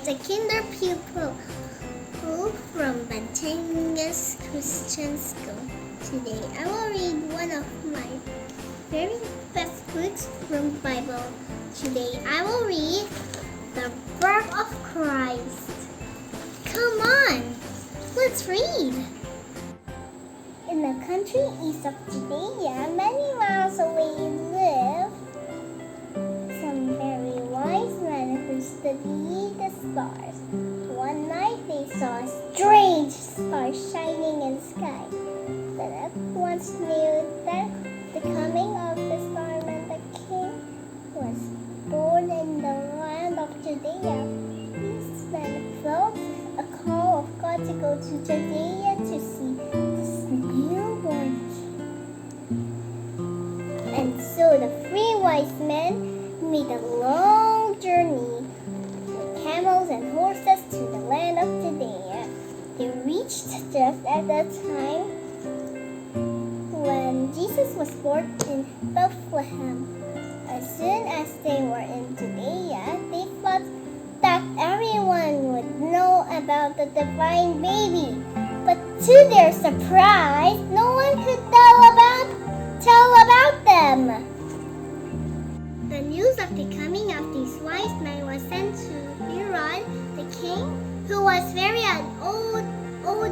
the kinder pupil from Bantangas Christian School. Today I will read one of my very best books from the Bible. Today I will read The Birth of Christ. Come on, let's read. In the country east of Judea, many miles away lived some very wise men who studied the stars. One night they saw a strange star shining in the sky. They at once knew that the coming of the star meant the king was born in the land of Judea. These men felt a call of God to go to Judea to see this newborn king. And so the three wise men made a long journey with camels and horses to the land of Judea. They reached just at the time when Jesus was born in Bethlehem. As soon as they were in Judea, they thought that everyone would know about the divine baby. But to their surprise, no one could tell about them. The news of the coming of these wise men was sent to Herod the king, who was very an old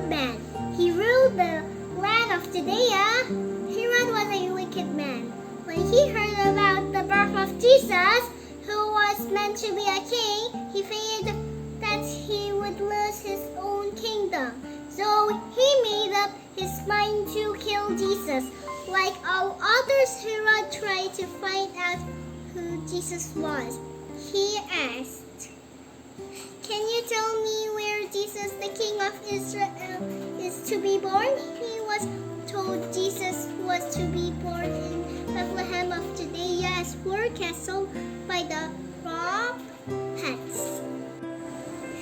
man. He ruled the land of Judea. Herod was a wicked man. When he heard about the birth of Jesus, who was meant to be a king, he feared that he would lose his own kingdom. So he made up his mind to kill Jesus. Like all others, Herod tried to find out who Jesus was. He asked, "Can you tell me where Jesus, the King of Israel, is to be born?" He was told Jesus was to be born in Bethlehem of Judea as forecasted by the prophets.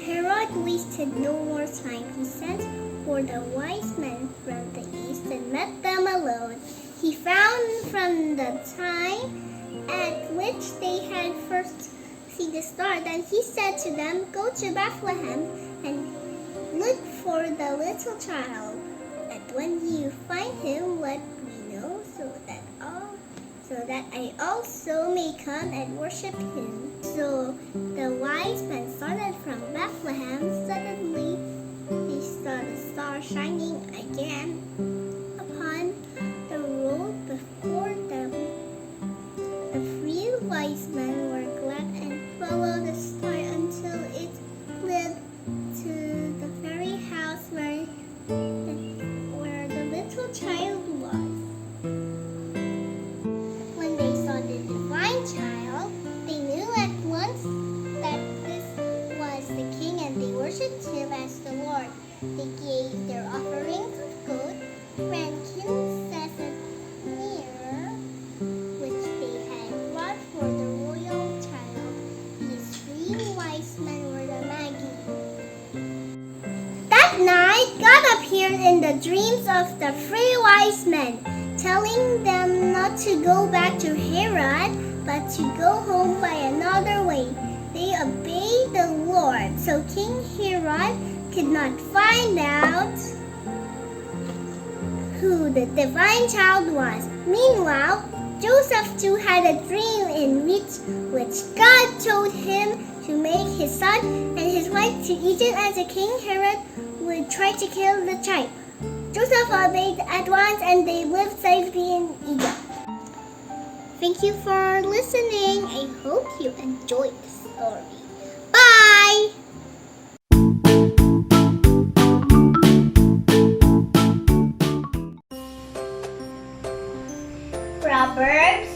Herod wasted no more time. He sent for the wise men from the east and met them alone. He found from the time at which they had first seen the star. Then he said to them, "Go to Bethlehem and look for the little child. And when you find him, let me know so that I also may come and worship him." So the wise men started from Bethlehem. Suddenly they saw the star shining again upon the road before them. The three wise men were glad and followed the star until it led to the very house where the little child was. When they saw the divine child, they knew at once that this was the king, and they worshipped him as the Lord. They gave their offerings of gold, frankincense, and myrrh, which they had brought for the royal child. These three wise men were the Magi. That night, God appeared in the dreams of the three wise men, telling them not to go back to Herod, but to go home by another way. They obeyed the Lord, so King Herod could not find out who the divine child was. Meanwhile, Joseph too had a dream in which God told him to make his son and his wife to Egypt, as the King Herod would try to kill the child. Joseph obeyed at once, and they lived safely in Egypt. Thank you for listening. I hope you enjoyed the story. Bye! Proverbs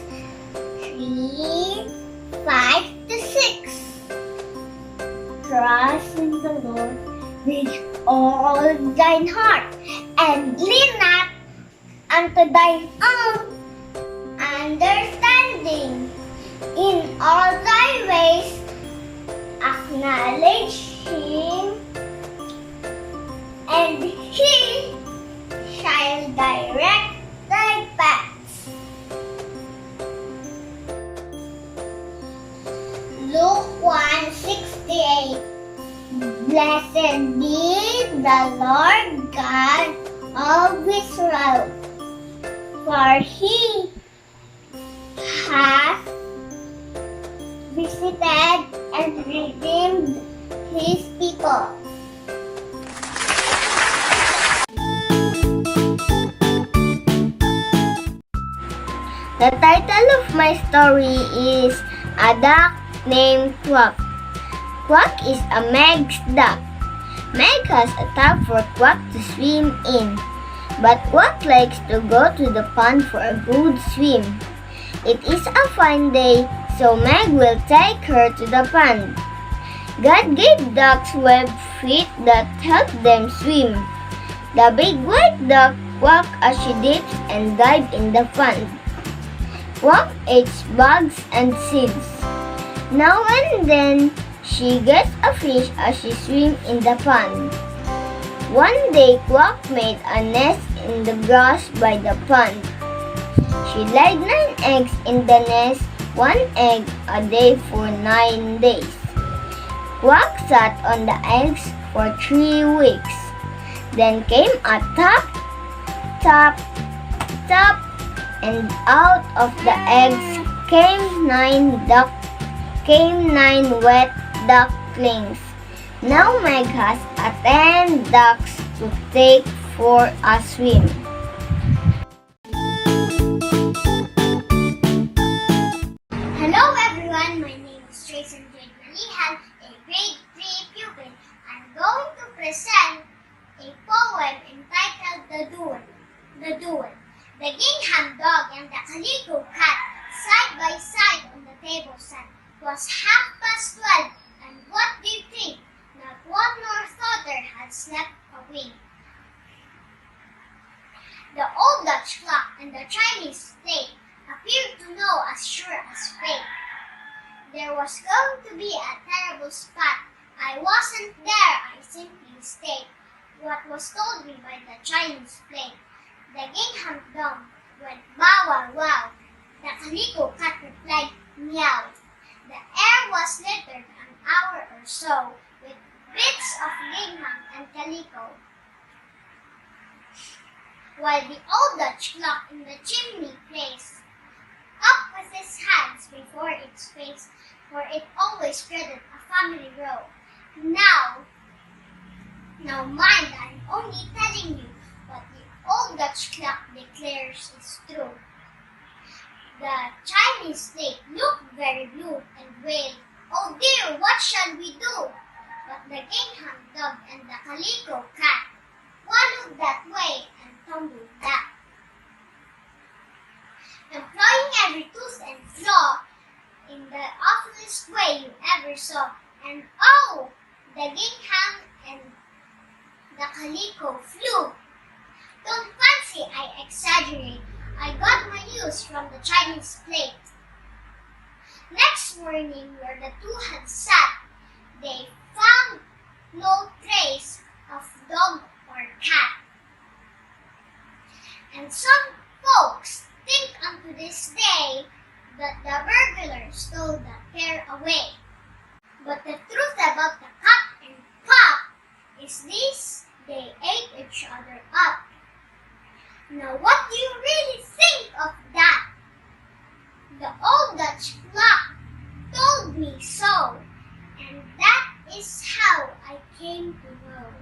3:5-6. Trust in the Lord with all thine heart, and lean not unto thine own understanding. In all thy ways acknowledge him, and he shall direct thy paths. Luke 1:68. Blessed be the Lord God of Israel, for he has visited and redeemed his people. The title of my story is A Duck Named Quack. Quack is a Meg's duck. Meg has a tub for Quack to swim in, but Quack likes to go to the pond for a good swim. It is a fine day, so Meg will take her to the pond. God gave ducks webbed feet that help them swim. The big white duck quack as she dips and dives in the pond. Quack eats bugs and seeds. Now and then, she gets a fish as she swims in the pond. One day, Quack made a nest in the grass by the pond. She laid 9 eggs in the nest, 1 egg a day for 9 days. Quack sat on the eggs for 3 weeks. Then came a tap, tap, tap, and out of the eggs came 9 wet ducklings. Now Meg has 10 ducks to take for a swim. Hello everyone, my name is Treizen Jade Malijan, a grade 3 pupil. I'm going to present a poem entitled The Duel. The gingham dog and the calico cat, side by side on the table sat. 'Twas 12:30, and what do you think? Not one nor t'other had slept a wink. The old Dutch clock and the Chinese plate appeared to know as sure as fate. There was going to be a terrible spot. I wasn't there, I simply state what was told me by the Chinese plate. The gingham dog went bow wow wow. The calico cat replied meow. The air was littered an hour or so with bits of gingham and calico, while the old Dutch clock in the chimney praised up with his hands before its face, for it always dreaded a family row. Now mind, I'm only telling you what the old Dutch clock declares is true. The Chinese plate looked very blue and wailed, "Oh dear, what shall we do?" But the gingham dog and the calico cat, one looked that way and tumbled back, employing every tooth and claw in the awfulest way you ever saw. And oh, the gingham and the calico flew. Don't fancy I exaggerate. I got my news from the Chinese plate. Next morning, where the two had sat, they found no trace of dog or cat. And some folks think unto this day that the burglar stole the pair away. But the truth about the cat and pup is this: they ate each other up. Now what do you really think of that? The old Dutch clock told me so, and that is how I came to know.